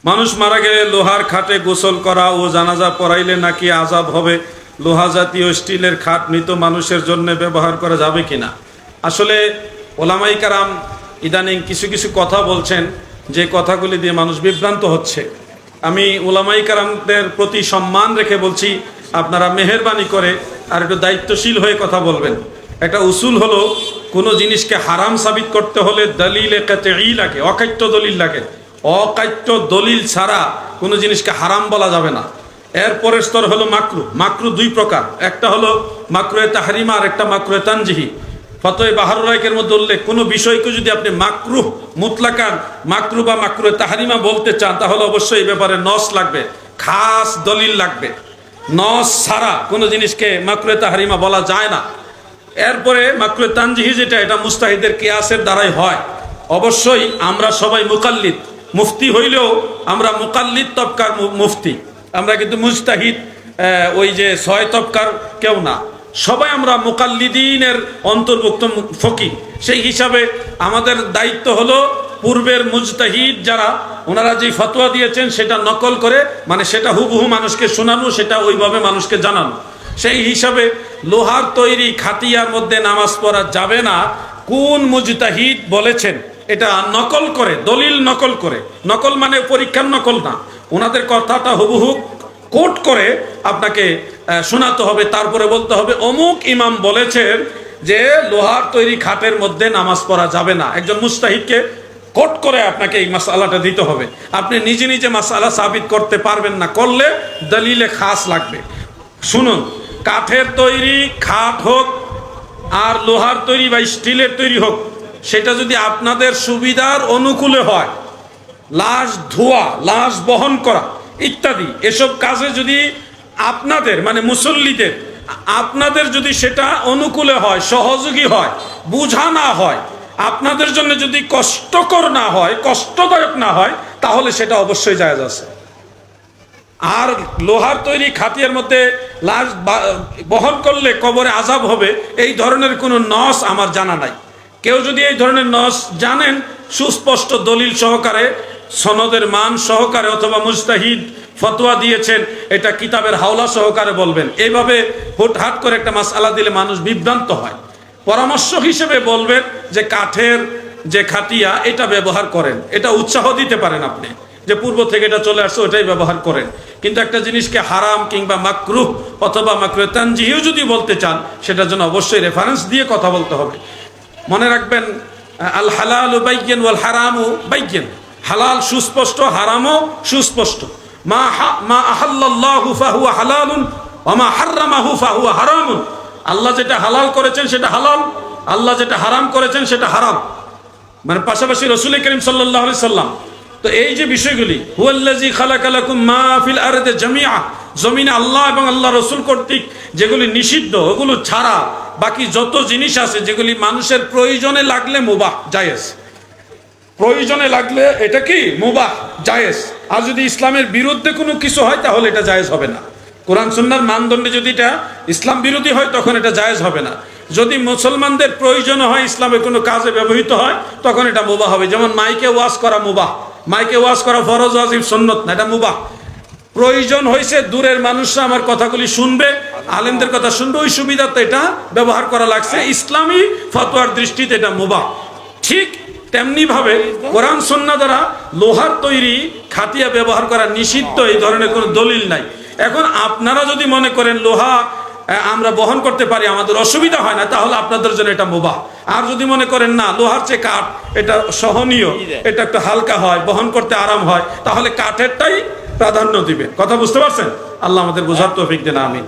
মানুষ মারা গেলে লোহার খাটে গোসল করা ও জানাজা পড়াইলে নাকি আযাব হবে। লোহা জাতীয় স্টিলের খাট মৃত মানুষের জন্য ব্যবহার করা যাবে কিনা? আসলে ওলামাই কারাম ইদানিং কিছু কিছু কথা বলছেন, যে কথাগুলি দিয়ে মানুষ বিভ্রান্ত হচ্ছে। আমি ওলামাই কারামদের প্রতি সম্মান রেখে বলছি, আপনারা মেহেরবানি করে আর একটু দায়িত্বশীল হয়ে কথা বলবেন। একটা উসুল হলো, কোনো জিনিসকে হারাম সাবিত করতে হলে দলিলে কাতঈ লাগে, অকাট্য দলিল লাগে। অকাট্য দলিল ছাড়া কোনো জিনিসকে হারাম বলা যাবে না। এরপরের স্তর হলো মাকরু। মাকরু দুই প্রকার, একটা হলো মাকরুয়ে তাহরিমা আর একটা মাকরুয়ে তানজিহি। ফতোয়ে বাহারুর রায়কের মধ্যে উল্লেখ, কোনো বিষয়কে যদি আপনি মাকরুহ মুতলাকান মাকরু বা মাকরুয়ে তাহরিমা বলতে চান, তাহলে অবশ্যই এই ব্যাপারে নস লাগবে, খাস দলিল লাগবে। নস ছাড়া কোনো জিনিসকে মাকরুয়ে তাহরিমা বলা যায় না। এরপরে মাকরুয়ে তানজিহি যেটা, এটা মুস্তাহিদের কিয়াসের দ্বারাই হয়। অবশ্যই আমরা সবাই মুকাল্লিদ, মুফতি হইলেও আমরা মুকাল্লিদ তবকার মুফতি, আমরা কিন্তু মুজতাহিদ ওই যে ৬ তবকার কেউ না। সবাই আমরা মুকাল্লিদিনের অন্তর্ভুক্ত ফকিহ। সেই হিসাবে আমাদের দায়িত্ব হলো পূর্বের মুজতাহিদ যারা, ওনারা যে ফতোয়া দিয়েছেন সেটা নকল করে, মানে সেটা হুবহু মানুষকে শোনানো, সেটা ওইভাবে মানুষকে জানানো। সেই হিসাবে লোহার তৈরি খাতিয়ার মধ্যে নামাজ পড়া যাবে না, কোন মুজতাহিদ বলেছেন এটা নকল করে, দলিল নকল করে, নকল মানে পরীক্ষার নকল না, ওনাদের কথাটা হুবহু কোট করে আপনাকে শোনাতে হবে। তারপরে বলতে হবে অমুক ইমাম বলেছেন যে লোহার তৈরি খাটের মধ্যে নামাজ পড়া যাবে না। একজন মুস্তাহিদকে কোট করে আপনাকে এই মাসআলাটা দিতে হবে। আপনি নিজে নিজে মাসআলা সাবিত করতে পারবেন না, করলে দলিলে খাস লাগবে। শুনুন, কাঠের তৈরি খাট হোক আর লোহার তৈরি বা স্টিলের তৈরি হোক, সেটা যদি আপনাদের সুবিধার অনুকূলে হয়, লাশ ধোয়া, লাশ বহন করা ইত্যাদি এসব কাজে যদি আপনাদের মানে মুসল্লিদের আপনাদের যদি সেটা অনুকূলে হয়, সহযোগী হয়, বুঝা না হয়, আপনাদের জন্য যদি কষ্টকর না হয়, কষ্টদায়ক না হয়, তাহলে সেটা অবশ্যই জায়েজ আছে। আর লোহার তৈরি খাতিয়ার মধ্যে লাশ বহন করলে কবরে আযাব হবে, এই ধরনের কোনো নস আমার জানা নাই। কেউ যদি এই ধরনের নস জানেন, সুস্পষ্ট দলিল সহকারে, সনদের মান সহকারে, অথবা মুজতাহিদ ফতোয়া দিয়েছেন এটা কিতাবের হাওলা সহকারে বলবেন। এইভাবে হুটহাট করে একটা মাসআলা দিলে মানুষ বিভ্রান্ত হয়। পরামর্শ হিসেবে বলবেন যে কাঠের যে খাটিয়া এটা ব্যবহার করেন, এটা উৎসাহ দিতে পারেন আপনি, যে পূর্ব থেকে এটা চলে আসছে ওটাই ব্যবহার করেন। কিন্তু একটা জিনিসকে হারাম কিংবা মাকরুহ অথবা মাকরুহে তানজিহিও যদি বলতে চান, সেটার জন্য অবশ্যই রেফারেন্স দিয়ে কথা বলতে হবে। মনে রাখবেন, আল হালালু বাইয়িন ওয়াল হারামু বাইয়িন। হালাল সুস্পষ্ট, হারামও সুস্পষ্ট। মা আহাল্লাল্লাহু ফাহুয়া হালালুন ওয়া মা হাররামাহু ফাহুয়া হারামুন। আল্লাহ যেটা হালাল করেছেন সেটা হালাল, আল্লাহ যেটা হারাম করেছেন সেটা হারাম। মানে পাশাপাশি রাসূল করিম সাল্লাল্লাহু আলাইহি সাল্লাম। তো এই যে বিষয়গুলি, হুয়াল্লাযী খালাকা লাকুম মা ফিল আরদি জামিআ, জমিনে আল্লাহ এবং আল্লাহ রাসূল কর্তৃক যেগুলি নিষিদ্ধ, ওগুলো ছাড়া বাকি যত জিনিস আছে যেগুলি মানুষের প্রয়োজনে লাগলে মুবাহ, জায়েজ। প্রয়োজনে লাগলে এটা কি মুবাহ, জায়েজ। আর যদি ইসলামের বিরুদ্ধে কোনো কিছু হয় তাহলে এটা জায়েজ হবে না। কোরআন সুন্নাহর মানদণ্ডে যদি এটা ইসলাম বিরোধী হয় তখন এটা জায়েজ হবে না। যদি মুসলমানদের প্রয়োজন হয়, ইসলামের কোনো কাজে ব্যবহৃত হয়, তখন এটা মুবাহ হবে। যেমন মাইকে ওয়াজ করা মুবাহ, মাইকে ওয়াজ করা ফরজ ওয়াজিব সুন্নত না, এটা মুবাহ। প্রয়োজন হয়েছে, দূরের মানুষরা আমার কথাগুলি শুনবে, আলেমদের কথা শুনবে, ওই সুবিধাতে এটা ব্যবহার করা লাগছে। ইসলামী ফতোয়ার দৃষ্টিতে এটা মুবাহ। ঠিক তেমনি ভাবে কোরআন সুন্নাহ দ্বারা লোহার তৈরি খাটিয়া ব্যবহার করা নিষিদ্ধ, এই ধরনের কোনো দলিল নাই। এখন আপনারা যদি মনে করেন লোহা আমরা বহন করতে পারি, আমাদের অসুবিধা হয় না, তাহলে আপনাদের জন্য এটা মুবাহ। আর যদি মনে করেন না, লোহার চেয়ে কাঠ এটা সহনীয়, এটা একটু হালকা হয়, বহন করতে আরাম হয়, তাহলে কাঠেরটাই প্রাধান্য দিবেন। কথা বুঝতে পারছেন? আল্লাহ আমাদের বোঝার তৌফিক দেন, আমিন।